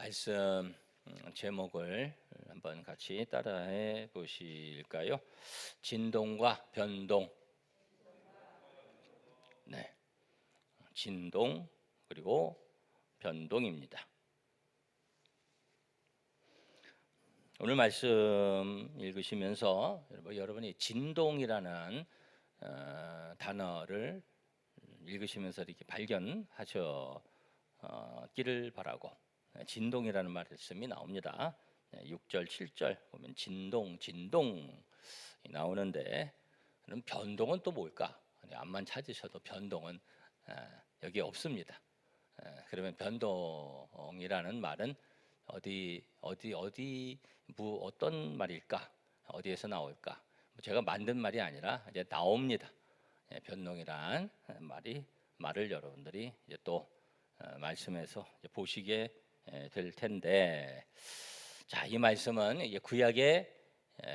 말씀 제목을 한번 같이 따라해 보실까요? 진동과 변동. 네, 진동 그리고 변동입니다. 오늘 말씀 읽으시면서 여러분이 진동이라는 단어를 읽으시면서 이렇게 발견하셨기를 바라고, 진동이라는 말씀이 나옵니다. 6절, 7절 보면 진동 나오는데, 그럼 변동은 또 뭘까? 앞만 찾으셔도 변동은 여기 없습니다. 그러면 변동이라는 말은 어떤 말일까? 어디에서 나올까? 제가 만든 말이 아니라 이제 나옵니다. 변동이란 말을 여러분들이 이제 또 말씀에서 이제 보시게 될 텐데, 자, 이 말씀은 이제 구약에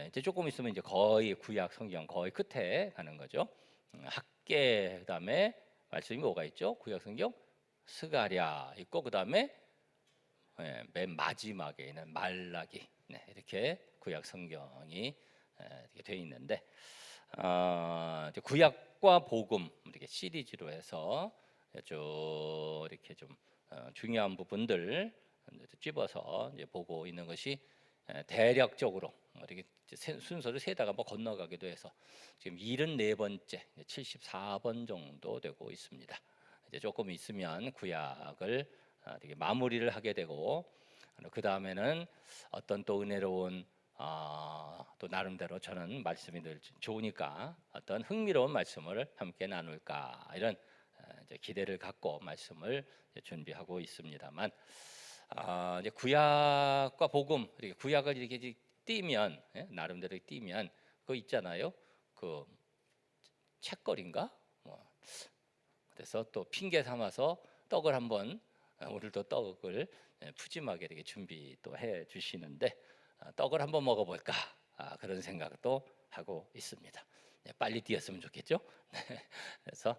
이제 조금 있으면 이제 거의 구약 성경 거의 끝에 가는 거죠. 학계, 그다음에 말씀이 뭐가 있죠? 구약 성경 스가랴 있고, 그다음에 맨 마지막에 있는 말라기, 이렇게 구약 성경이 이렇게 되어 있는데, 이제 구약과 복음 이렇게 시리즈로 해서 쭉 이렇게 좀 중요한 부분들 집어서 이제 보고 있는 것이 대략적으로 이렇게 순서를 세다가 뭐 건너가기도 해서 지금 74번째, 74번 정도 되고 있습니다. 이제 조금 있으면 구약을 이렇게 마무리를 하게 되고, 그 다음에는 어떤 또 은혜로운 또 나름대로 저는 말씀이 늘 좋으니까 어떤 흥미로운 말씀을 함께 나눌까, 이런 이제 기대를 갖고 말씀을 준비하고 있습니다만, 이제 구약과 복음, 이렇게 구약을 이렇게 띄면, 나름대로 띄면 그거 있잖아요. 그 책거리인가? 그래서 또 핑계 삼아서 떡을 한번, 오늘도 떡을 푸짐하게 이렇게 준비 또 해 주시는데, 떡을 한번 먹어볼까, 그런 생각도 하고 있습니다. 빨리 띄었으면 좋겠죠. 그래서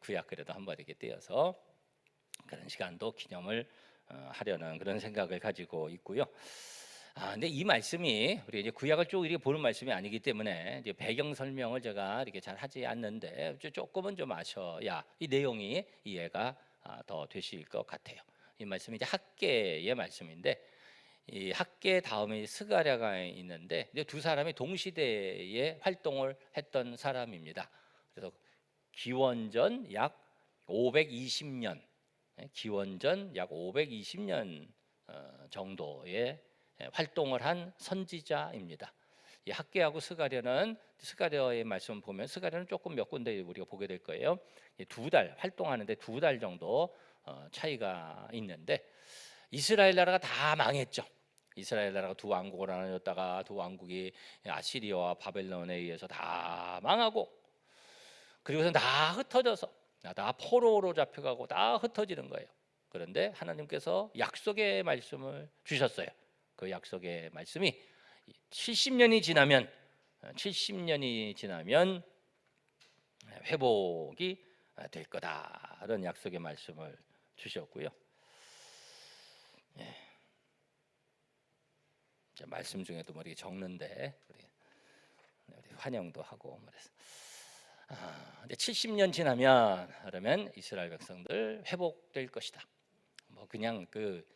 구약 그래도 한번 이렇게 띄어서 그런 시간도 기념을 하려는 그런 생각을 가지고 있고요. 근데 이 말씀이 우리 이제 구약을 쭉 이렇게 보는 말씀이 아니기 때문에 이제 배경 설명을 제가 이렇게 잘 하지 않는데, 조금은 좀 아셔야 이 내용이 이해가 더 되실 것 같아요. 이 말씀이 이제 학계의 말씀인데, 이 학계 다음에 스가랴가 있는데, 이제 두 사람이 동시대에 활동을 했던 사람입니다. 그래서 기원전 약 520년, 기원전 약 520년 정도의 활동을 한 선지자입니다. 이 학계하고 스가랴는, 스가랴의 말씀 보면 스가랴는 조금 몇 군데 우리가 보게 될 거예요. 2달 활동하는데 2달 정도 차이가 있는데, 이스라엘 나라가 다 망했죠. 이스라엘 나라가 두 왕국으로 나뉘었다가 두 왕국이 아시리아와 바벨론에 의해서 다 망하고, 그리고서 다 흩어져서 다 포로로 잡혀가고 다 흩어지는 거예요. 그런데 하나님께서 약속의 말씀을 주셨어요. 그 약속의 말씀이 70년이 지나면 회복이 될 거다, 그런 약속의 말씀을 주셨고요. 말씀 중에도 뭐 이렇게 적는데 우리 환영도 하고 그래서, 근데 70년 지나면, 그러면 이스라엘 백성들 회복될 것이다. 뭐 그냥 그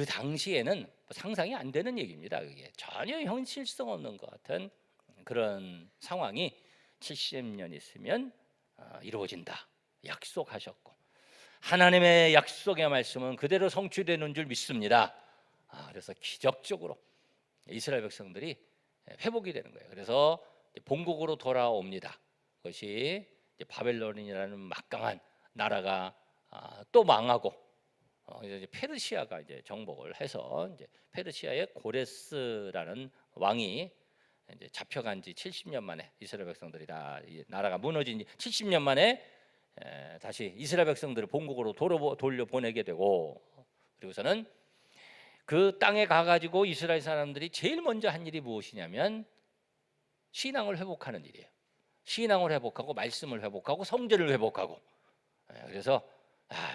당시에는 상상이 안 되는 얘기입니다. 그게 전혀 현실성 없는 것 같은 그런 상황이 70년 있으면 이루어진다 약속하셨고, 하나님의 약속의 말씀은 그대로 성취되는 줄 믿습니다. 그래서 기적적으로 이스라엘 백성들이 회복이 되는 거예요. 그래서 본국으로 돌아옵니다. 그것이 바벨론이라는 막강한 나라가 또 망하고, 이제 페르시아가 이제 정복을 해서, 이제 페르시아의 고레스라는 왕이 이제 잡혀간 지 70년 만에, 이스라엘 백성들이 다 나라가 무너진 지 70년 만에 다시 이스라엘 백성들을 본국으로 돌려보내게 되고, 그리고서는 그 땅에 가가지고 이스라엘 사람들이 제일 먼저 한 일이 무엇이냐면 신앙을 회복하는 일이에요. 신앙을 회복하고 말씀을 회복하고 성전을 회복하고. 그래서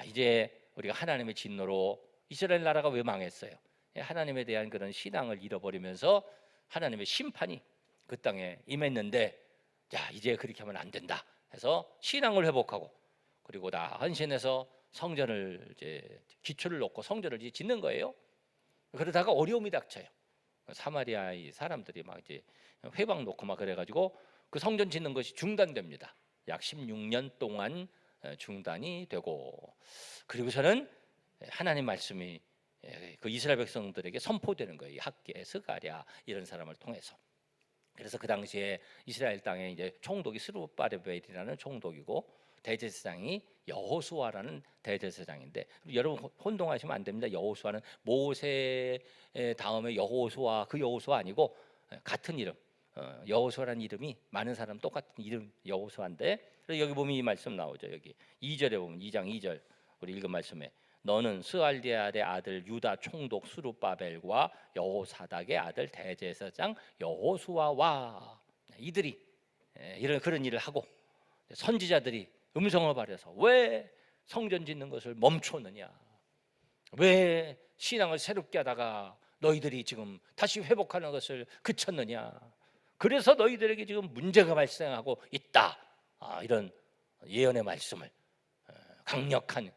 이제 우리가 하나님의 진노로 이스라엘 나라가 왜 망했어요? 하나님에 대한 그런 신앙을 잃어버리면서 하나님의 심판이 그 땅에 임했는데, 야, 이제 그렇게 하면 안 된다 해서 신앙을 회복하고, 그리고 다 헌신해서 성전을 이제 기초를 놓고 성전을 이제 짓는 거예요. 그러다가 어려움이 닥쳐요. 사마리아의 사람들이 막 이제 회방 놓고 막 그래가지고 그 성전 짓는 것이 중단됩니다. 약 16년 동안 중단이 되고, 그리고서는 하나님 말씀이 그 이스라엘 백성들에게 선포되는 거예요. 학개, 스가랴 이런 사람을 통해서. 그래서 그 당시에 이스라엘 땅에 이제 총독이 스룹바벨이라는 총독이고, 대제사장이 여호수아라는 대제사장인데, 여러분 혼동하시면 안 됩니다. 여호수아는 모세 다음에 여호수아, 그 여호수아 아니고 같은 이름, 여호수아라는 이름이 많은 사람 똑같은 이름 여호수아인데, 여기 보면 이 말씀 나오죠. 여기 2절에 보면 2장 2절 우리 읽은 말씀에, 너는 스알디엘의 아들 유다 총독 스룹바벨과 여호사닥의 아들 대제사장 여호수아와 이들이 이런 그런 일을 하고, 선지자들이 음성을 발해서 왜 성전 짓는 것을 멈췄느냐, 왜 신앙을 새롭게 하다가 너희들이 지금 다시 회복하는 것을 그쳤느냐, 그래서 너희들에게 지금 문제가 발생하고 있다, 이런 예언의 말씀을, 강력한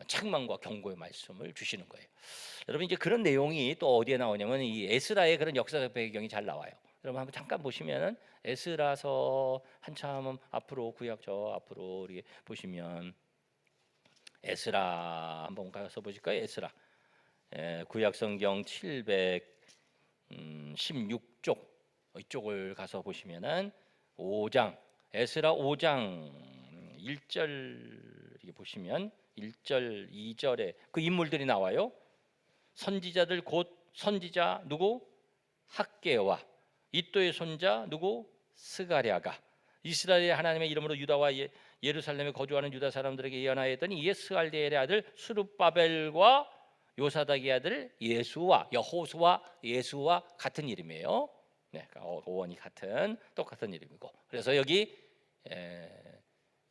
책망과 경고의 말씀을 주시는 거예요. 여러분, 이제 그런 내용이 또 어디에 나오냐면 이 에스라의 그런 역사적 배경이 잘 나와요. 여러분 한번 잠깐 보시면은 에스라서 한참 앞으로, 구약 저 앞으로 이렇게 보시면 에스라 한번 가서 보실까요? 에스라 구약 성경 716쪽 이쪽을 가서 보시면은 5장, 에스라 5장 1절 이렇게 보시면 1절 2절에 그 인물들이 나와요. 선지자들 곧 선지자 누구? 학개와 이또의 손자 누구? 스가랴가 이스라엘의 하나님의 이름으로 유다와 예루살렘에 거주하는 유다 사람들에게 예언하였더니, 이에 스알디엘의 아들 스룹바벨과 요사닥의 아들 예수와, 여호수아 예수와 같은 이름이에요. 네, 그러니까 어원이 같은 똑같은 이름이고, 그래서 여기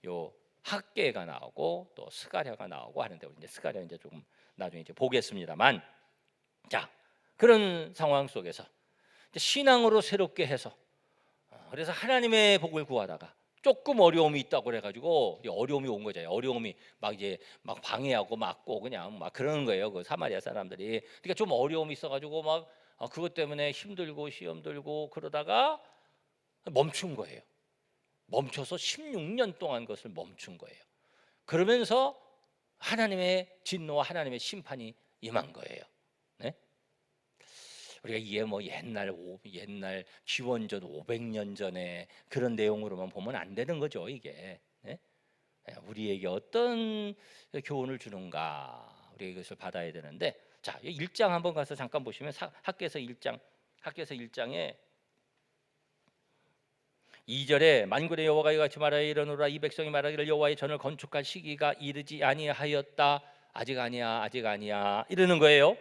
요 학개가 나오고 또 스가랴가 나오고 하는데, 이제 스가랴 이제 조금 나중에 이제 보겠습니다만, 자, 그런 상황 속에서 신앙으로 새롭게 해서, 그래서 하나님의 복을 구하다가 조금 어려움이 있다고 그래가지고 어려움이 온 거죠. 어려움이 막 이제 막 방해하고 막고 그냥 막 그러는 거예요. 그 사마리아 사람들이. 그러니까 좀 어려움이 있어가지고 막 그것 때문에 힘들고 시험 들고 그러다가 멈춘 거예요. 멈춰서 16년 동안 그것을 멈춘 거예요. 그러면서 하나님의 진노와 하나님의 심판이 임한 거예요. 네? 우리가 이게 뭐 옛날 기원전 500년 전에 그런 내용으로만 보면 안 되는 거죠. 이게 우리에게 어떤 교훈을 주는가, 우리가 이것을 받아야 되는데, 자, 1장 한번 가서 잠깐 보시면 학개서 1장에 2절에 만군의 여호와가 이같이 말하여 이르노라, 이 백성이 말하기를 여호와의 전을 건축할 시기가 이르지 아니하였다, 아직 아니야 이러는 거예요.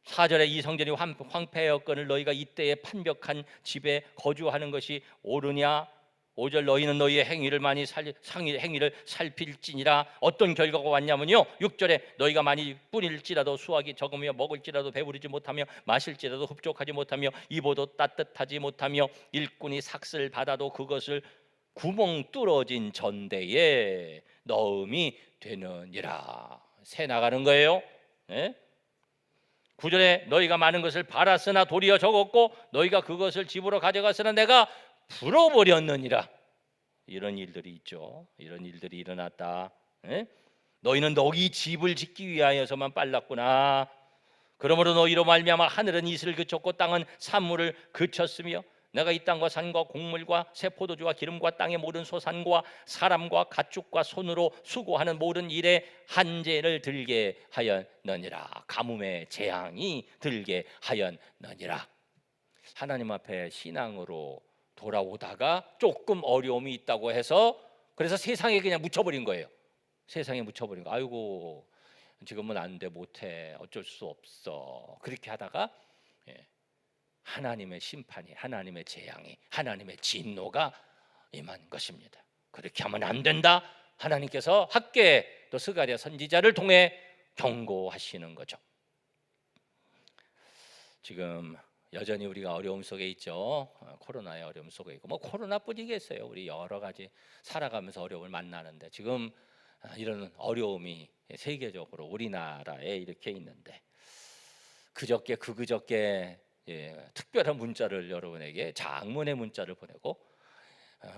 4절에 이 성전이 황폐하였거늘 너희가 이때에 판벽한 집에 거주하는 것이 옳으냐. 5절 너희는 너희의 행위를 행위를 살필지니라. 어떤 결과가 왔냐면요, 6절에 너희가 많이 뿌릴지라도 수확이 적으며 먹을지라도 배부르지 못하며 마실지라도 흡족하지 못하며 입어도 따뜻하지 못하며 일꾼이 삭슬 받아도 그것을 구멍 뚫어진 전대에 넣음이 되느니라. 새 나가는 거예요. 9절에 너희가 많은 것을 팔았으나 도리어 적었고 너희가 그것을 집으로 가져갔으나 내가 풀어버렸느니라. 이런 일들이 있죠. 이런 일들이 일어났다. 너희는 너희 집을 짓기 위하여서만 빨랐구나. 그러므로 너희로 말미암아 하늘은 이슬을 그쳤고 땅은 산물을 그쳤으며 내가 이 땅과 산과 곡물과 새 포도주와 기름과 땅의 모든 소산과 사람과 가축과 손으로 수고하는 모든 일에 한재를 들게 하였느니라. 가뭄의 재앙이 들게 하였느니라. 하나님 앞에 신앙으로 돌아오다가 조금 어려움이 있다고 해서 그래서 세상에 그냥 묻혀버린 거예요. 세상에 묻혀버린 거. 아이고 지금은 안 돼, 못해, 어쩔 수 없어. 그렇게 하다가 하나님의 심판이, 하나님의 재앙이, 하나님의 진노가 임한 것입니다. 그렇게 하면 안 된다. 하나님께서 학개 또 스가랴 선지자를 통해 경고하시는 거죠. 지금 여전히 우리가 어려움 속에 있죠. 코로나의 어려움 속에 있고, 뭐 코로나뿐이겠어요. 우리 여러 가지 살아가면서 어려움을 만나는데 지금 이런 어려움이 세계적으로 우리나라에 이렇게 있는데, 그저께 특별한 문자를 여러분에게 장문의 문자를 보내고,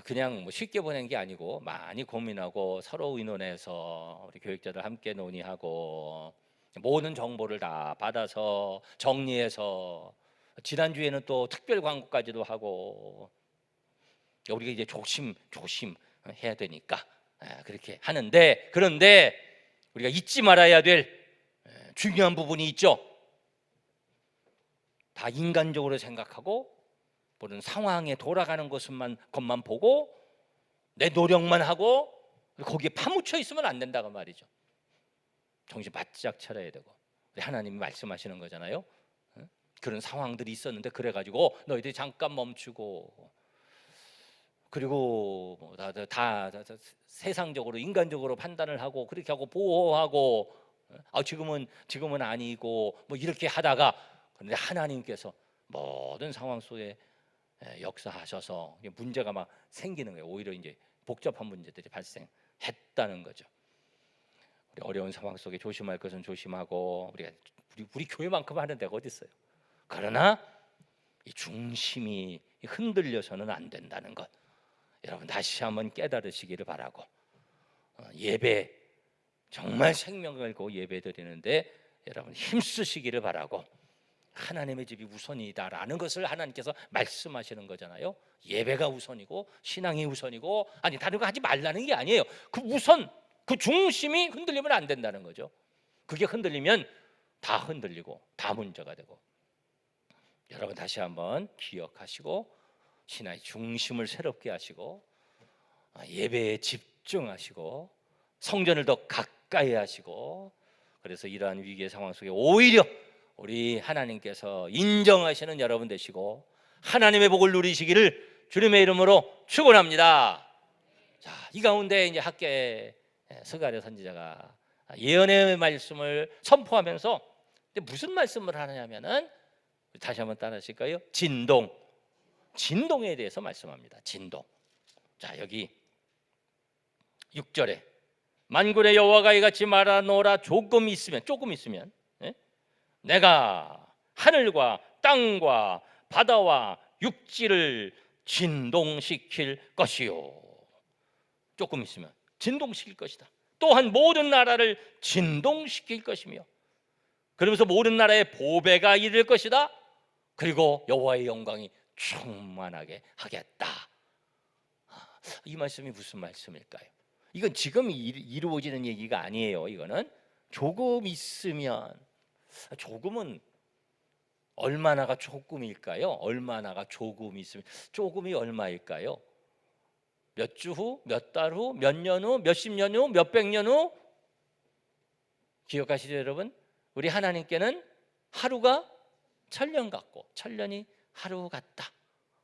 그냥 뭐 쉽게 보낸 게 아니고 많이 고민하고 서로 의논해서 우리 교육자들 함께 논의하고 모든 정보를 다 받아서 정리해서, 지난주에는 또 특별 광고까지도 하고, 우리가 이제 조심 해야 되니까 그렇게 하는데, 그런데 우리가 잊지 말아야 될 중요한 부분이 있죠. 다 인간적으로 생각하고 모든 상황에 돌아가는 것만 보고 내 노력만 하고 거기에 파묻혀 있으면 안 된다고 말이죠. 정신 바짝 차려야 되고, 하나님이 말씀하시는 거잖아요. 그런 상황들이 있었는데 그래가지고 너희들이 잠깐 멈추고, 그리고 다 세상적으로 인간적으로 판단을 하고 그렇게 하고 보호하고, 지금은 아니고 뭐 이렇게 하다가, 그런데 하나님께서 모든 상황 속에 역사하셔서 문제가 막 생기는 거예요. 오히려 이제 복잡한 문제들이 발생했다는 거죠. 우리 어려운 상황 속에 조심할 것은 조심하고, 우리 교회만큼 하는 데가 어디 있어요? 그러나 이 중심이 흔들려서는 안 된다는 것, 여러분 다시 한번 깨달으시기를 바라고, 예배 정말 생명 걸고 예배 드리는데 여러분 힘쓰시기를 바라고, 하나님의 집이 우선이다라는 것을 하나님께서 말씀하시는 거잖아요. 예배가 우선이고 신앙이 우선이고, 아니 다른 거 하지 말라는 게 아니에요. 그 우선, 그 중심이 흔들리면 안 된다는 거죠. 그게 흔들리면 다 흔들리고 다 문제가 되고, 여러분 다시 한번 기억하시고 신앙의 중심을 새롭게 하시고 예배에 집중하시고 성전을 더 가까이 하시고, 그래서 이러한 위기의 상황 속에 오히려 우리 하나님께서 인정하시는 여러분 되시고 하나님의 복을 누리시기를 주님의 이름으로 축원합니다. 자, 이 가운데 이제 학계 스가랴 선지자가 예언의 말씀을 선포하면서 무슨 말씀을 하느냐면은, 다시 한번 따라하실까요? 진동에 대해서 말씀합니다. 진동. 자, 여기 6절에 만군의 여호와가 이같이 말하노라. 조금 있으면 내가 하늘과 땅과 바다와 육지를 진동시킬 것이요. 조금 있으면 진동시킬 것이다. 또한 모든 나라를 진동시킬 것이며, 그러면서 모든 나라에 보배가 이를 것이다. 그리고 여호와의 영광이 충만하게 하겠다. 이 말씀이 무슨 말씀일까요? 이건 지금 이루어지는 얘기가 아니에요. 이거는 조금 있으면, 조금은 얼마나가 조금일까요? 얼마나가 조금 있으면, 조금이 얼마일까요? 몇 주 후, 몇 달 후, 몇 년 후, 몇십 년 후, 몇백 년 후? 기억하시죠 여러분? 우리 하나님께는 하루가 천년 같고 천년이 하루 같다,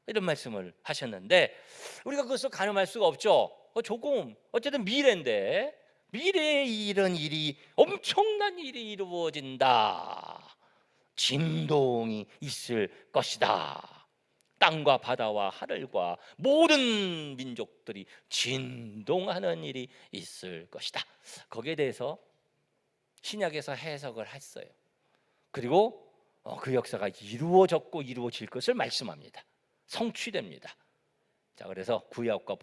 이런 말씀을 하셨는데, 우리가 그것을 가늠할 수가 없죠. 조금, 어쨌든 미래인데, 미래에 이런 일이, 엄청난 일이 이루어진다. 진동이 있을 것이다. 땅과 바다와 하늘과 모든 민족들이 진동하는 일이 있을 것이다. 거기에 대해서 신약에서 해석을 했어요. 그리고 그 역사가 이루어졌고 이루어질 것을 말씀합니다. 성취됩니다. 자, 그래서 구약과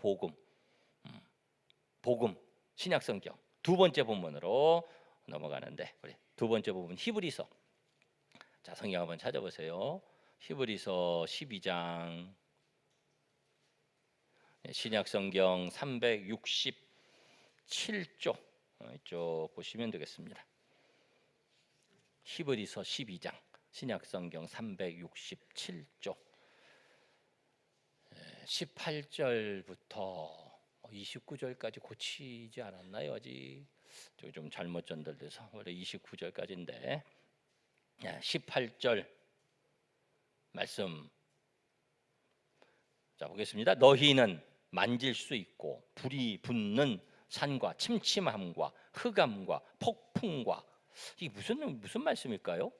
복음 신약 성경 두 번째 본문으로 넘어가는데, 우리 두 번째 부분 히브리서. 자, 성경 한번 찾아보세요. 히브리서 12장, 신약 성경 367조 이쪽 보시면 되겠습니다. 히브리서 12장, 신약 성경 367조 18절부터 29절까지 고치지 않았나요? 아직 좀 잘못 전달돼서 원래 29절까지인데, 18절 말씀 자 보겠습니다. 너희는 만질 수 있고 불이 붙는 산과 침침함과 흑암과 폭풍과 이게 무슨 말씀일까요?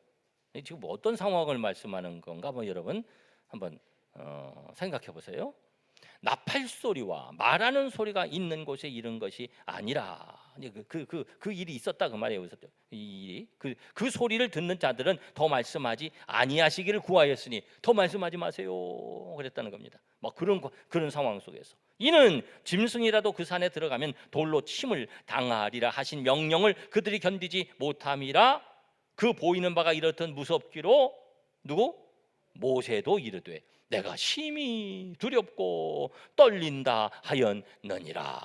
지금 어떤 상황을 말씀하는 건가? 여러분 한번 생각해 보세요. 나팔 소리와 말하는 소리가 있는 곳에 이른 것이 아니라 그 일이 있었다 그 말이에요. 이 일이 그 소리를 듣는 자들은 더 말씀하지 아니하시기를 구하였으니 더 말씀하지 마세요 그랬다는 겁니다. 막 그런 상황 속에서 이는 짐승이라도 그 산에 들어가면 돌로 침을 당하리라 하신 명령을 그들이 견디지 못함이라. 그 보이는 바가 이렇듯 무섭기로 누구? 모세도 이르되 내가 심히 두렵고 떨린다 하였느니라.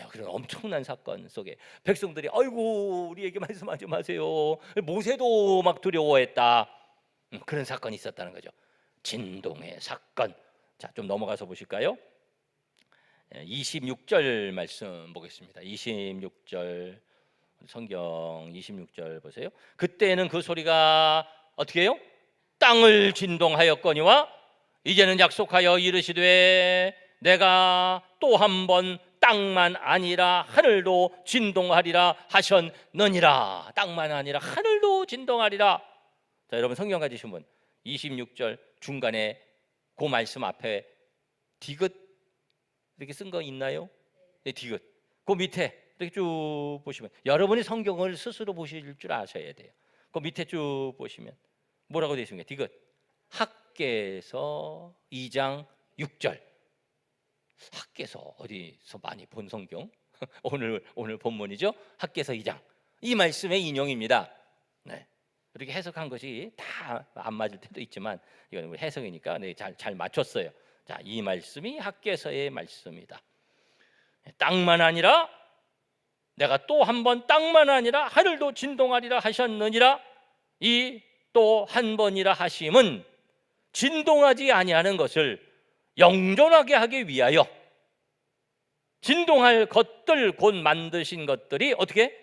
그런 엄청난 사건 속에 백성들이 아이고 우리에게 말씀하지 마세요. 모세도 막 두려워했다. 그런 사건이 있었다는 거죠. 진동의 사건. 자, 좀 넘어가서 보실까요? 26절 말씀 보겠습니다. 26절 성경 26절 보세요. 그때는 그 소리가 어떻게 해요? 땅을 진동하였거니와 이제는 약속하여 이르시되 내가 또 한 번 땅만 아니라 하늘도 진동하리라 하셨느니라. 땅만 아니라 하늘도 진동하리라. 자, 여러분 성경 가지신 분 26절 중간에 그 말씀 앞에 디귿 이렇게 쓴 거 있나요? 네, 디귿. 그 밑에 이렇게 쭉 보시면 여러분이 성경을 스스로 보실 줄 아셔야 돼요. 그 밑에 쭉 보시면 뭐라고 되어 있습니까? 디귿. 학개서 2장 6절. 학개서 어디서 많이 본 성경? 오늘 본문이죠. 학개서 2장. 이 말씀의 인용입니다. 네. 이렇게 해석한 것이 다 안 맞을 때도 있지만 이건 해석이니까 잘 맞췄어요. 자, 이 말씀이 학개서의 말씀이다. 땅만 아니라 내가 또 한 번 땅만 아니라 하늘도 진동하리라 하셨느니라. 이 또 한 번이라 하심은 진동하지 아니하는 것을 영존하게 하기 위하여 진동할 것들 곧 만드신 것들이 어떻게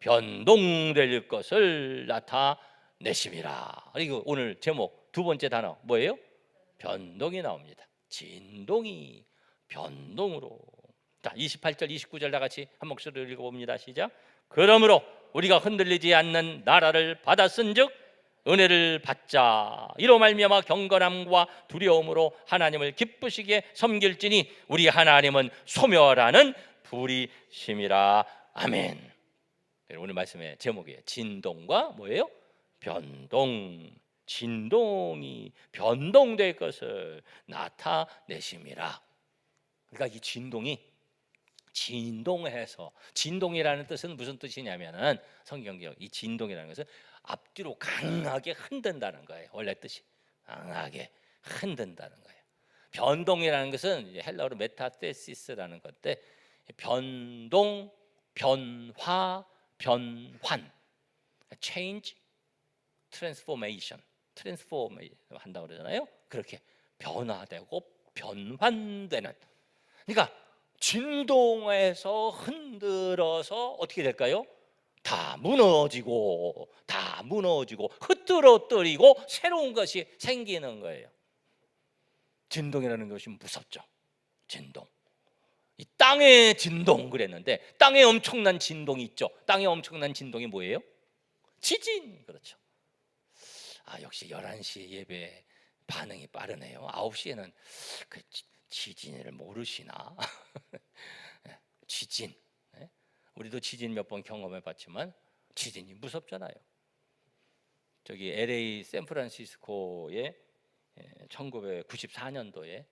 변동될 것을 나타내심이라. 그리고 오늘 제목 두 번째 단어 뭐예요? 변동이 나옵니다. 진동이 변동으로. 자, 28절 29절 다 같이 한 목소리로 읽어봅니다. 시작. 그러므로 우리가 흔들리지 않는 나라를 받았은즉 은혜를 받자. 이로 말미암아 경건함과 두려움으로 하나님을 기쁘시게 섬길지니 우리 하나님은 소멸하는 불이심이라. 아멘. 오늘 말씀의 제목이에요. 진동과 뭐예요? 변동. 진동이 변동될 것을 나타내심이라. 그러니까 이 진동해서, 진동이라는 뜻은 무슨 뜻이냐면은 성경적 이 진동이라는 것은 앞뒤로 강하게 흔든다는 거예요. 원래 뜻이 강하게 흔든다는 거예요. 변동이라는 것은 헬라어로 메타테시스라는 건데 변동, 변화, 변환, change, transformation, 한다고 그러잖아요. 그렇게 변화되고 변환되는. 그러니까 진동해서 흔들어서 어떻게 될까요? 다 무너지고 흐트러뜨리고 새로운 것이 생기는 거예요. 진동이라는 것이 무섭죠. 진동. 이 땅의 진동 그랬는데 땅에 엄청난 진동이 있죠. 땅에 엄청난 진동이 뭐예요? 지진. 그렇죠. 역시 11시 예배 반응이 빠르네요. 9시에는 그 지진을 모르시나? 지진. 우리도 지진 몇 번 경험해 봤지만 지진이 무섭잖아요. 저기 LA 샌프란시스코에 1994년도에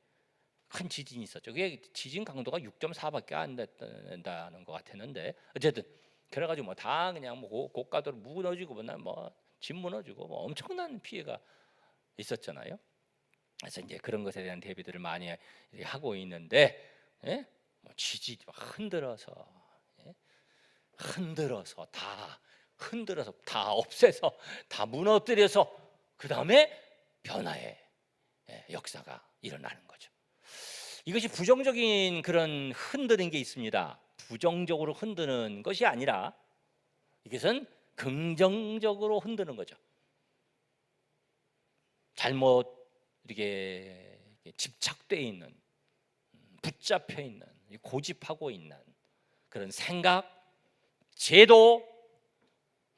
큰 지진이 있었죠. 그게 지진 강도가 6.4밖에 안 된다는 것 같았는데 어쨌든 그래가지고 다 그냥 고가도로 무너지고 집 무너지고 엄청난 피해가 있었잖아요. 그래서 이제 그런 것에 대한 대비들을 많이 하고 있는데 지진 흔들어서 다 없애서 다 무너뜨려서 그 다음에 변화의 역사가 일어나는 거죠. 이것이 부정적인 그런 흔드는 게 있습니다. 부정적으로 흔드는 것이 아니라 이것은 긍정적으로 흔드는 거죠. 잘못 이렇게 집착돼 있는, 붙잡혀 있는, 고집하고 있는 그런 생각, 제도,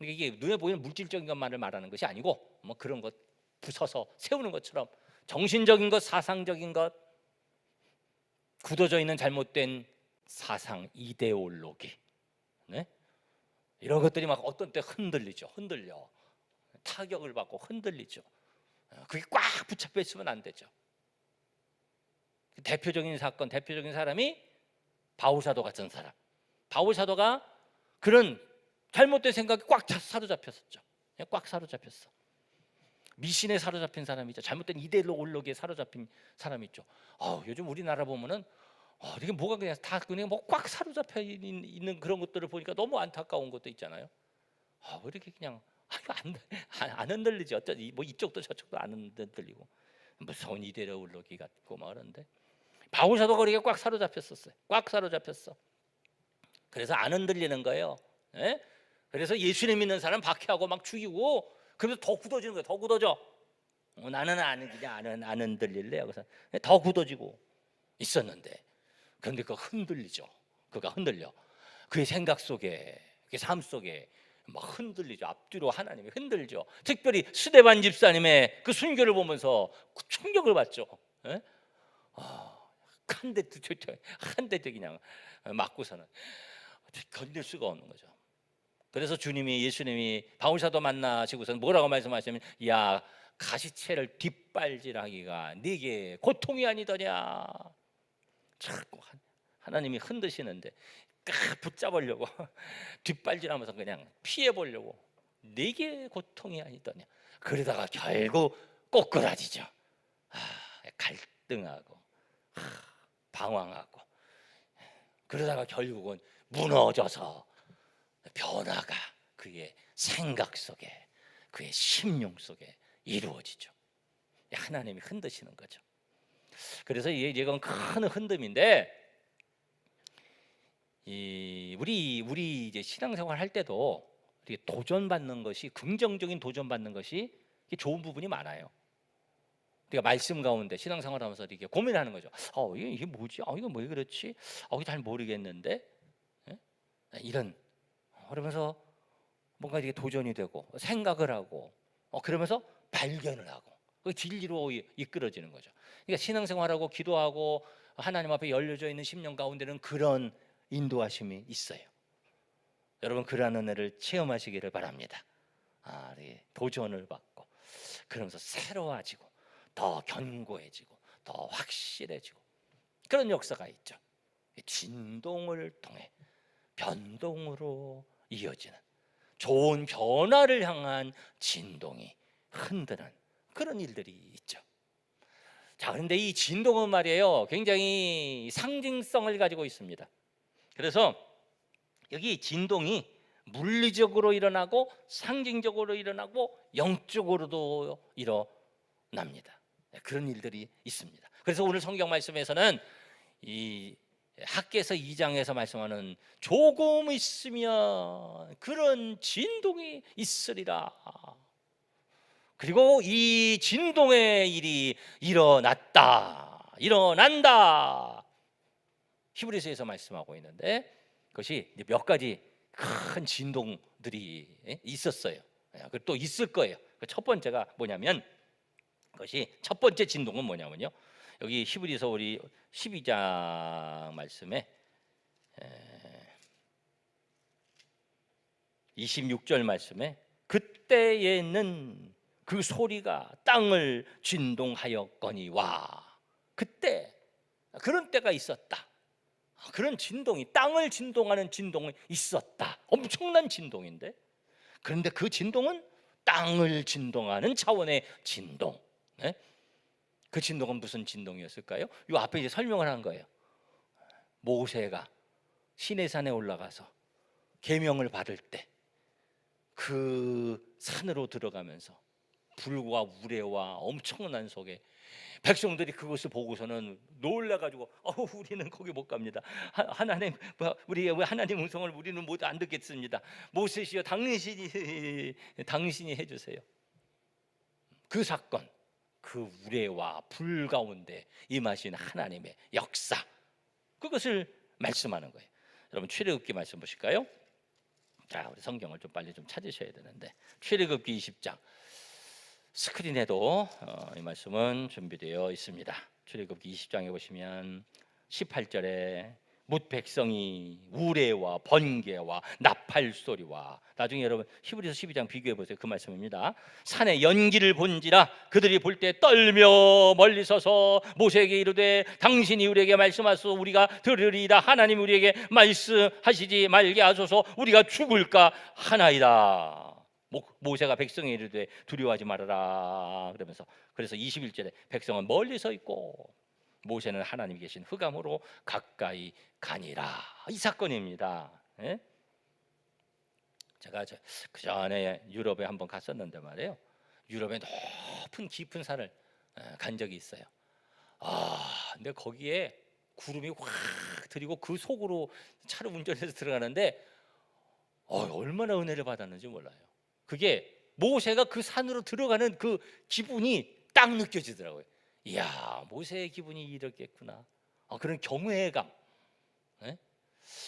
이게 눈에 보이는 물질적인 것만을 말하는 것이 아니고 뭐 그런 것 부서서 세우는 것처럼 정신적인 것, 사상적인 것, 굳어져 있는 잘못된 사상, 이데올로기, 네? 이런 것들이 막 어떤 때 흔들려 타격을 받고 흔들리죠. 그게 꽉 붙잡혀 있으면 안 되죠. 대표적인 사건, 대표적인 사람이 바울 사도 같은 사람. 바울 사도가 그런 잘못된 생각에 꽉 사로잡혔었죠. 꽉 사로잡혔어. 미신에 사로잡힌 사람이 있죠. 잘못된 이데올로기에 사로잡힌 사람이 있죠. 요즘 우리나라 보면은 이게 뭐가 그냥 다 그냥 뭐 꽉 사로잡혀 있는 그런 것들을 보니까 너무 안타까운 것도 있잖아요. 왜 이렇게 그냥 안 흔들리지? 어쩌지? 뭐 이쪽도 저쪽도 안 흔들리고 무서운 이데올로기 같고 막 그런데 바울 사도가 그렇게 꽉 사로잡혔었어요. 꽉 사로잡혔어. 그래서 안 흔들리는 거예요. 예? 그래서 예수님 믿는 사람 박해하고 막 죽이고 그래서 더 굳어지는 거예요. 더 굳어져. 나는 안 흔들릴래요. 그래서 더 굳어지고 있었는데 그런데 그가 흔들리죠. 그가 흔들려. 그의 생각 속에, 그의 삶 속에 막 흔들리죠. 앞뒤로 하나님이 흔들죠. 특별히 스데반 집사님의 그 순교를 보면서 충격을 받죠. 예? 한 대 그냥 맞고서는 견딜 수가 없는 거죠. 그래서 예수님이 바울사도 만나시고서는 뭐라고 말씀하시냐면, 야, 가시채를 뒷발질하기가 네게 고통이 아니더냐. 자꾸 하나님이 흔드시는데 붙잡으려고 뒷발질하면서 그냥 피해보려고 네게 고통이 아니더냐. 그러다가 결국 꼬꾸라지죠. 갈등하고 방황하고 그러다가 결국은 무너져서 변화가 그의 생각 속에, 그의 심령 속에 이루어지죠. 하나님이 흔드시는 거죠. 그래서 이건 큰 흔듦인데, 우리 이제 신앙생활 할 때도 이렇게 도전받는 것이, 긍정적인 도전받는 것이 좋은 부분이 많아요. 우리가 말씀 가운데 신앙생활하면서 이렇게 고민하는 거죠. 이게 뭐지? 이거 왜 그렇지? 이게 잘 모르겠는데, 예? 이런 그러면서 뭔가 이게 도전이 되고 생각을 하고 그러면서 발견을 하고 그 진리로 이끌어지는 거죠. 그러니까 신앙생활하고 기도하고 하나님 앞에 열려져 있는 심령 가운데는 그런 인도하심이 있어요. 여러분 그러한 은혜를 체험하시기를 바랍니다. 도전을 받고 그러면서 새로워지고 더 견고해지고 더 확실해지고 그런 역사가 있죠. 진동을 통해 변동으로 이어지는 좋은 변화를 향한 진동이 흔드는 그런 일들이 있죠. 자, 그런데 이 진동은 말이에요, 굉장히 상징성을 가지고 있습니다. 그래서 여기 진동이 물리적으로 일어나고 상징적으로 일어나고 영적으로도 일어납니다. 그런 일들이 있습니다. 그래서 오늘 성경 말씀에서는 이 학개서 2장에서 말씀하는 조금 있으면 그런 진동이 있으리라. 그리고 이 진동의 일이 일어난다. 히브리서에서 말씀하고 있는데 그것이 몇 가지 큰 진동들이 있었어요. 그리고 또 있을 거예요. 첫 번째가 뭐냐면, 그것이 첫 번째 진동은 뭐냐면요, 여기 히브리서 우리 12장 말씀에 26절 말씀에 그때에는 그 소리가 땅을 진동하였거니와. 그때 그런 때가 있었다. 그런 진동이, 땅을 진동하는 진동이 있었다. 엄청난 진동인데, 그런데 그 진동은 땅을 진동하는 차원의 진동. 네? 그 진동은 무슨 진동이었을까요? 이 앞에 이제 설명을 한 거예요. 모세가 시내산에 올라가서 계명을 받을 때 그 산으로 들어가면서 불과 우레와 엄청난 속에 백성들이 그것을 보고서는 놀라가지고 우리는 거기 못 갑니다. 하나님, 우리 하나님 음성을 우리는 모두 안 듣겠습니다. 모세시여 당신이 해주세요. 그 사건, 그 우레와 불 가운데 임하신 하나님의 역사, 그것을 말씀하는 거예요. 여러분 출애굽기 말씀 보실까요? 자, 우리 성경을 좀 빨리 좀 찾으셔야 되는데 출애굽기 20장 스크린에도 이 말씀은 준비되어 있습니다. 출애굽기 20장에 보시면 18절에 뭇 백성이 우레와 번개와 나팔 소리와, 나중에 여러분 히브리서 12장 비교해 보세요. 그 말씀입니다. 산에 연기를 본지라 그들이 볼 때 떨며 멀리 서서 모세에게 이르되 당신이 우리에게 말씀하소서 우리가 들으리이다. 하나님 우리에게 말씀하시지 말게 하소서 우리가 죽을까 하나이다. 모세가 백성에 이르되 두려워하지 말아라 그러면서, 그래서 21절에 백성은 멀리 서 있고 모세는 하나님이 계신 흑암으로 가까이 가니라. 이 사건입니다. 예? 제가 그 전에 유럽에 한번 갔었는데 말이에요. 유럽의 높은 깊은 산을 간 적이 있어요. 근데 거기에 구름이 확 들이고 그 속으로 차를 운전해서 들어가는데 얼마나 은혜를 받았는지 몰라요. 그게 모세가 그 산으로 들어가는 그 기분이 딱 느껴지더라고요. 이야, 모세의 기분이 이렇겠구나. 그런 경외감. 네?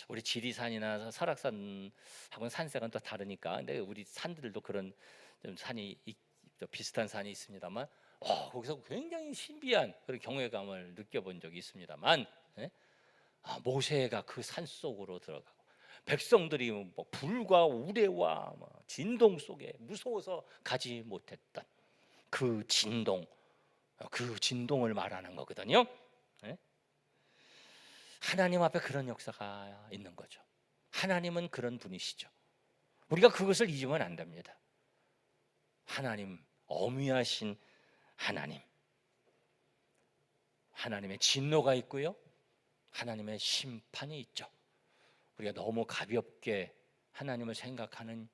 우리 지리산이나 설악산하고는 산색은 또 다르니까. 근데 우리 산들도 그런 좀 산이 비슷한 산이 있습니다만, 거기서 굉장히 신비한 그런 경외감을 느껴본 적이 있습니다만, 네? 모세가 그 산 속으로 들어가고 백성들이 뭐 불과 우레와 진동 속에 무서워서 가지 못했던 그 진동을 말하는 거거든요. 네? 하나님 앞에 그런 역사가 있는 거죠. 하나님은 그런 분이시죠. 우리가 그것을 잊으면 안 됩니다. 하나님, 어미하신 하나님의 진노가 있고요, 하나님의 심판이 있죠. 우리가 너무 가볍게 하나님을 생각하는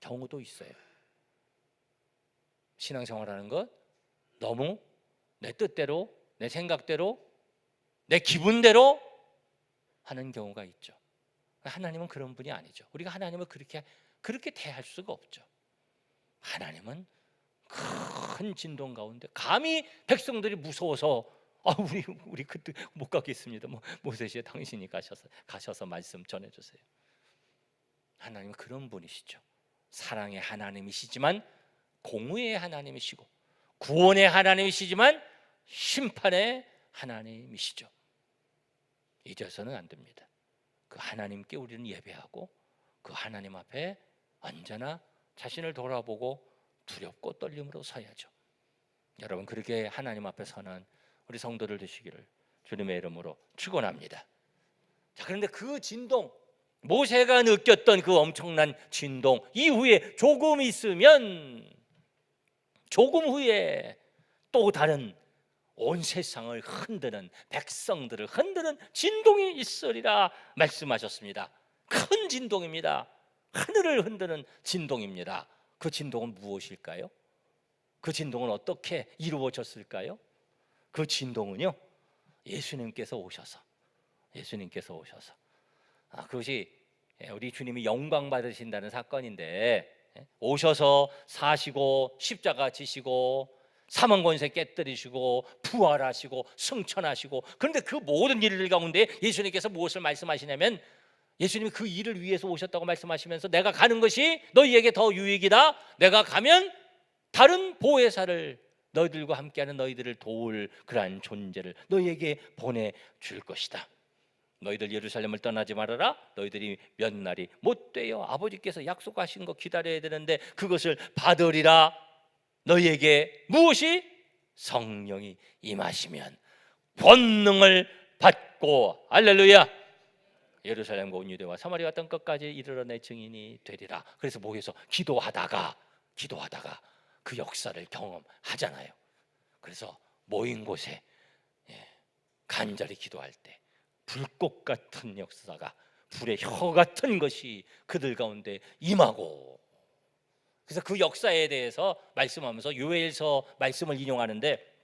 경우도 있어요. 신앙생활하는 것 너무 내 뜻대로, 내 생각대로, 내 기분대로 하는 경우가 있죠. 하나님은 그런 분이 아니죠. 우리가 하나님을 그렇게 대할 수가 없죠. 하나님은 큰 진동 가운데 감히 백성들이 무서워서 우리 그때 못 가겠습니다. 모세시에 당신이 가셔서 말씀 전해주세요. 하나님은 그런 분이시죠. 사랑의 하나님이시지만 공의의 하나님이시고 구원의 하나님이시지만 심판의 하나님이시죠. 잊어서는 안 됩니다. 그 하나님께 우리는 예배하고 그 하나님 앞에 언제나 자신을 돌아보고 두렵고 떨림으로 서야죠. 여러분, 그렇게 하나님 앞에 서는 우리 성도들 되시기를 주님의 이름으로 축원합니다. 자, 그런데 그 진동, 모세가 느꼈던 그 엄청난 진동 이후에 조금 후에 또 다른 온 세상을 흔드는, 백성들을 흔드는 진동이 있으리라 말씀하셨습니다. 큰 진동입니다. 하늘을 흔드는 진동입니다. 그 진동은 무엇일까요? 그 진동은 어떻게 이루어졌을까요? 그 진동은요, 예수님께서 오셔서 그것이 우리 주님이 영광 받으신다는 사건인데, 오셔서 사시고 십자가 지시고 사망 권세 깨뜨리시고 부활하시고 승천하시고, 그런데 그 모든 일들 가운데 예수님께서 무엇을 말씀하시냐면, 예수님이 그 일을 위해서 오셨다고 말씀하시면서 내가 가는 것이 너희에게 더 유익이다. 내가 가면 다른 보혜사를, 너희들과 함께하는 너희들을 도울 그러한 존재를 너희에게 보내줄 것이다. 너희들 예루살렘을 떠나지 말아라. 너희들이 몇 날이 못 되어 아버지께서 약속하신 거 기다려야 되는데 그것을 받으리라. 너희에게 무엇이? 성령이 임하시면 권능을 받고, 할렐루야, 예루살렘과 온 유대와 사마리아 땅 끝까지 이르러 내 증인이 되리라. 그래서 모여서 기도하다가 그 역사를 경험하잖아요. 그래서 모인 곳에 간절히 기도할 때 불꽃 같은 역사가, 불의 혀 같은 것이 그들 가운데 임하고, 그래서 그 역사에 대해서 말씀하면서 요엘서 말씀을 인용하는데,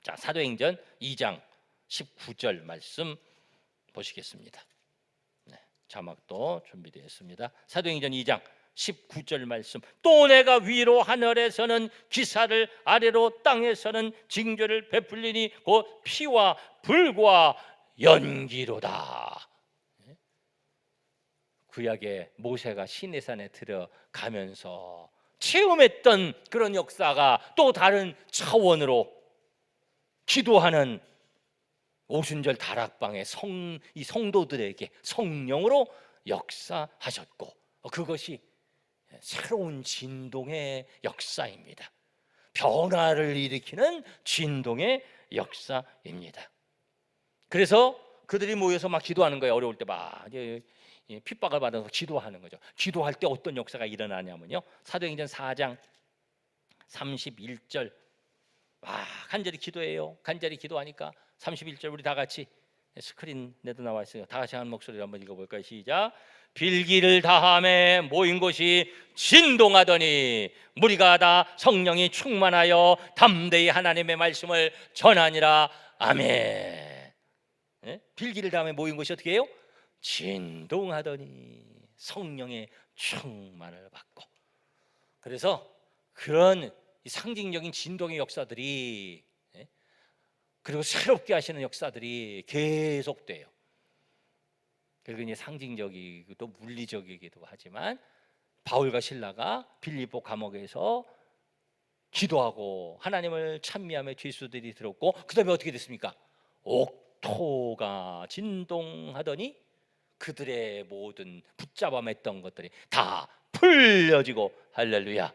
자, 사도행전 2장 19절 말씀 보시겠습니다. 자막도 준비되어 있습니다. 사도행전 2장 19절 말씀. 또 내가 위로 하늘에서는 기사를, 아래로 땅에서는 징조를 베풀리니 곧 피와 불과 연기로다. 구약의 모세가 시내산에 들어가면서 체험했던 그런 역사가 또 다른 차원으로 기도하는 오순절 다락방의 이 성도들에게 성령으로 역사하셨고, 그것이 새로운 진동의 역사입니다. 변화를 일으키는 진동의 역사입니다. 그래서 그들이 모여서 막 기도하는 거예요. 어려울 때 막 핍박을 받아서 기도하는 거죠. 기도할 때 어떤 역사가 일어나냐면요, 사도행전 4장 31절 간절히 기도해요. 간절히 기도하니까 31절 우리 다 같이 스크린에도 나와 있어요. 다 같이 한 목소리로 한번 읽어볼까요? 시작. 빌기를 다함에 모인 곳이 진동하더니 무리가 다 성령이 충만하여 담대히 하나님의 말씀을 전하니라. 아멘. 빌기를 다함에 모인 곳이 어떻게 해요? 진동하더니 성령의 충만을 받고. 그래서 그런 상징적인 진동의 역사들이, 그리고 새롭게 하시는 역사들이 계속돼요. 그리고 이제 상징적이고 또 물리적이기도 하지만 바울과 실라가 빌립보 감옥에서 기도하고 하나님을 찬미하며 죄수들이 들었고, 그 다음에 어떻게 됐습니까? 옥토가 진동하더니 그들의 모든 붙잡아 맸던 것들이 다 풀려지고, 할렐루야.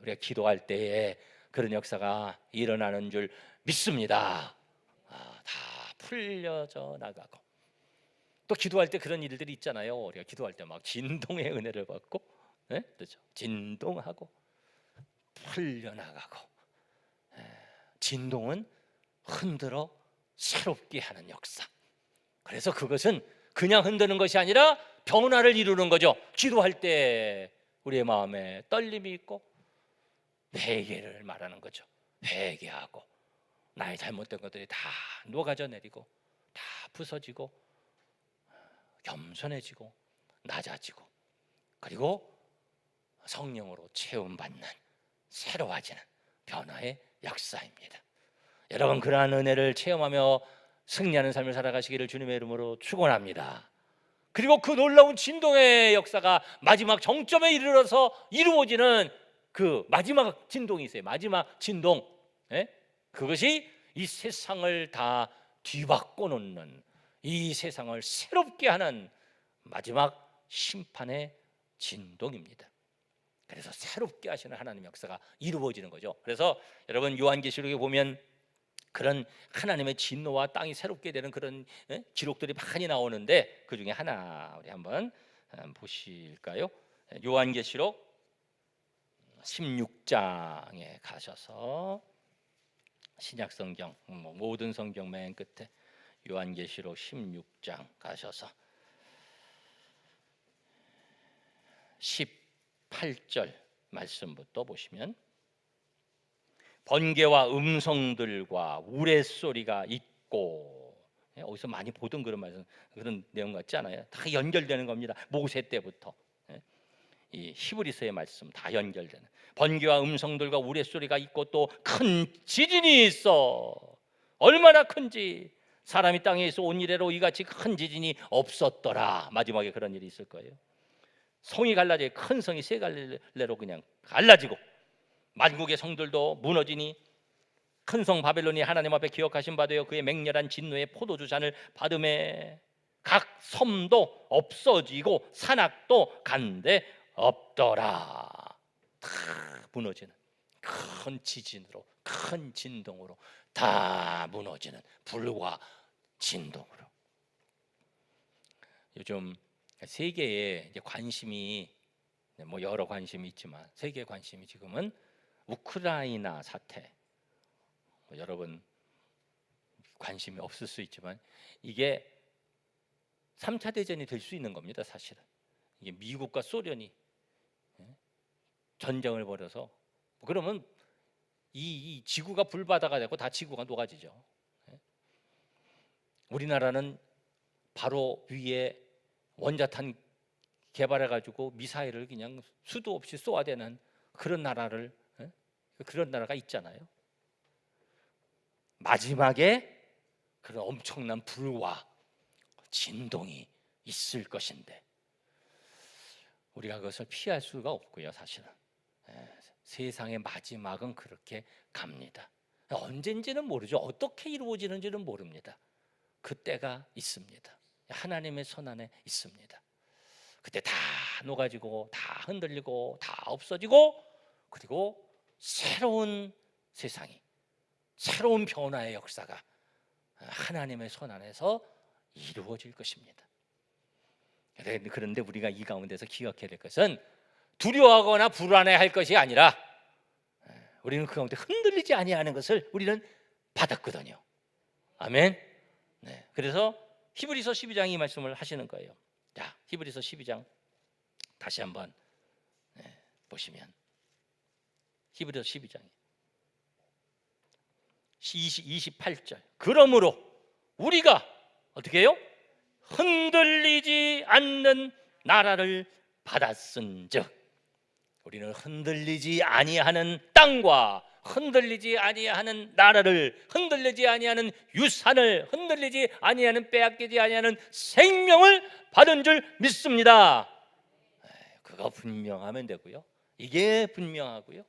우리가 기도할 때에 그런 역사가 일어나는 줄 믿습니다. 다 풀려져 나가고, 또 기도할 때 그런 일들이 있잖아요. 우리가 기도할 때 막 진동의 은혜를 받고, 그렇죠? 진동하고 풀려나가고. 진동은 흔들어 새롭게 하는 역사. 그래서 그것은 그냥 흔드는 것이 아니라 변화를 이루는 거죠. 기도할 때 우리의 마음에 떨림이 있고 회개를 말하는 거죠. 회개하고 나의 잘못된 것들이 다 녹아져 내리고 다 부서지고 겸손해지고 낮아지고, 그리고 성령으로 체험받는 새로워지는 변화의 역사입니다. 여러분, 그러한 은혜를 체험하며 승리하는 삶을 살아가시기를 주님의 이름으로 축원합니다. 그리고 그 놀라운 진동의 역사가 마지막 정점에 이르러서 이루어지는 그 마지막 진동이 있어요. 마지막 진동. 그것이 이 세상을 다 뒤바꿔 놓는, 이 세상을 새롭게 하는 마지막 심판의 진동입니다. 그래서 새롭게 하시는 하나님의 역사가 이루어지는 거죠. 그래서 여러분, 요한계시록에 보면 그런 하나님의 진노와 땅이 새롭게 되는 그런 기록들이 많이 나오는데, 그 중에 하나 우리 한번 보실까요? 요한계시록 16장에 가셔서, 신약성경 모든 성경 맨 끝에 요한계시록 16장 가셔서 18절 말씀부터 보시면, 번개와 음성들과 우레소리가 있고, 어디서 많이 보던 그런 말씀, 그런 내용 같지 않아요? 다 연결되는 겁니다. 모세 때부터 이 히브리서의 말씀 다 연결되는, 번개와 음성들과 우레소리가 있고 또 큰 지진이 있어. 얼마나 큰지, 사람이 땅에서 온 이래로 이같이 큰 지진이 없었더라. 마지막에 그런 일이 있을 거예요. 성이 갈라져, 큰 성이 세 갈래로 그냥 갈라지고, 만국의 성들도 무너지니 큰 성 바벨론이 하나님 앞에 기억하신 바 되어 그의 맹렬한 진노의 포도주 잔을 받음에 각 섬도 없어지고 산악도 간데 없더라. 다 무너지는, 큰 지진으로, 큰 진동으로 다 무너지는, 불과 진동으로. 요즘 세계에 이제 관심이, 뭐 여러 관심이 있지만 세계 관심이 지금은 우크라이나 사태. 여러분 관심이 없을 수 있지만 이게 3차 대전이 될 수 있는 겁니다. 사실은 이게 미국과 소련이 전쟁을 벌여서, 그러면 이 지구가 불바다가 되고 다 지구가 녹아지죠. 우리나라는 바로 위에 원자탄 개발해가지고 미사일을 그냥 수도 없이 쏘아대는 그런 나라가 있잖아요. 마지막에 그런 엄청난 불과 진동이 있을 것인데, 우리가 그것을 피할 수가 없고요. 사실은 세상의 마지막은 그렇게 갑니다. 언젠지는 모르죠. 어떻게 이루어지는지는 모릅니다. 그때가 있습니다. 하나님의 손안에 있습니다. 그때 다 녹아지고 다 흔들리고 다 없어지고, 그리고 새로운 세상이, 새로운 변화의 역사가 하나님의 손안에서 이루어질 것입니다. 그런데 우리가 이 가운데서 기억해야 될 것은 두려워하거나 불안해할 것이 아니라 우리는 그 가운데 흔들리지 아니하는 것을 우리는 받았거든요. 아멘. 네, 그래서 히브리서 12장 이 말씀을 하시는 거예요. 자, 히브리서 12장 다시 한번 보시면 히브리서 12장 28절. 그러므로 우리가 어떻게 해요? 흔들리지 않는 나라를 받았은즉, 우리는 흔들리지 아니하는 땅과 흔들리지 아니하는 나라를, 흔들리지 아니하는 유산을, 흔들리지 아니하는, 빼앗기지 아니하는 생명을 받은 줄 믿습니다. 그거 분명하면 되고요. 이게 분명하고요.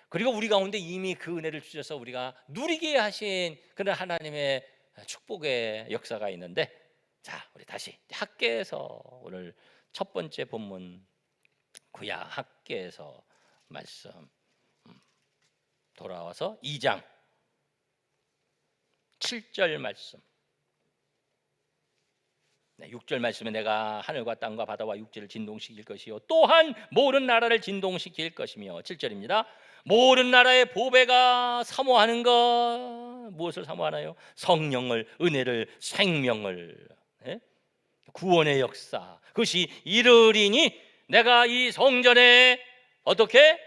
그리고 우리 가운데 이미 그 은혜를 주셔서 우리가 누리게 하신 그런 하나님의 축복의 역사가 있는데, 자, 우리 다시 학개에서 오늘 첫 번째 본문 구약 학개에서 말씀 돌아와서 2장 7절 말씀. 6절 말씀에 내가 하늘과 땅과 바다와 육지를 진동시킬 것이요 또한 모든 나라를 진동시킬 것이며, 7절입니다. 모든 나라의 보배가 사모하는 것, 무엇을 사모하나요? 성령을, 은혜를, 생명을, 구원의 역사, 그것이 이르리니 내가 이 성전에 어떻게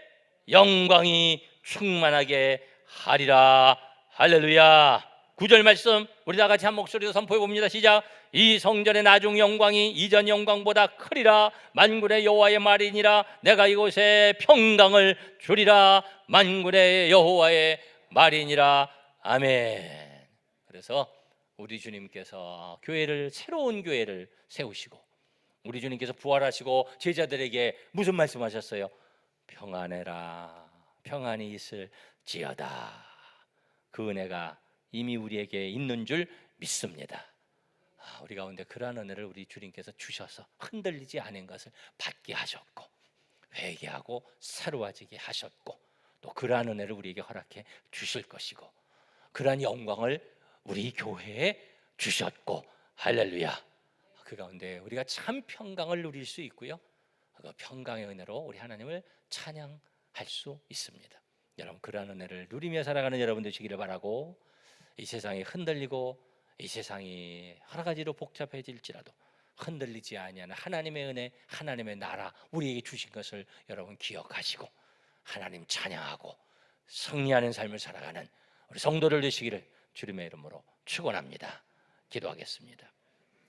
영광이 충만하게 하리라. 할렐루야. 9절 말씀 우리 다 같이 한 목소리로 선포해 봅니다. 시작. 이 성전의 나중 영광이 이전 영광보다 크리라. 만군의 여호와의 말이니라. 내가 이곳에 평강을 주리라. 만군의 여호와의 말이니라. 아멘. 그래서 우리 주님께서 교회를, 새로운 교회를 세우시고, 우리 주님께서 부활하시고 제자들에게 무슨 말씀하셨어요? 평안해라, 평안이 있을지어다. 그 은혜가 이미 우리에게 있는 줄 믿습니다. 우리 가운데 그러한 은혜를 우리 주님께서 주셔서 흔들리지 않은 것을 받게 하셨고, 회개하고 새로워지게 하셨고, 또 그러한 은혜를 우리에게 허락해 주실 것이고, 그러한 영광을 우리 교회에 주셨고, 할렐루야. 그 가운데 우리가 참 평강을 누릴 수 있고요, 그 평강의 은혜로 우리 하나님을 찬양할 수 있습니다. 여러분, 그러한 은혜를 누리며 살아가는 여러분 되시기를 바라고, 이 세상이 흔들리고 이 세상이 여러 가지로 복잡해질지라도 흔들리지 아니하는 하나님의 은혜, 하나님의 나라 우리에게 주신 것을 여러분 기억하시고 하나님 찬양하고 승리하는 삶을 살아가는 우리 성도들 되시기를 주님의 이름으로 축원합니다. 기도하겠습니다.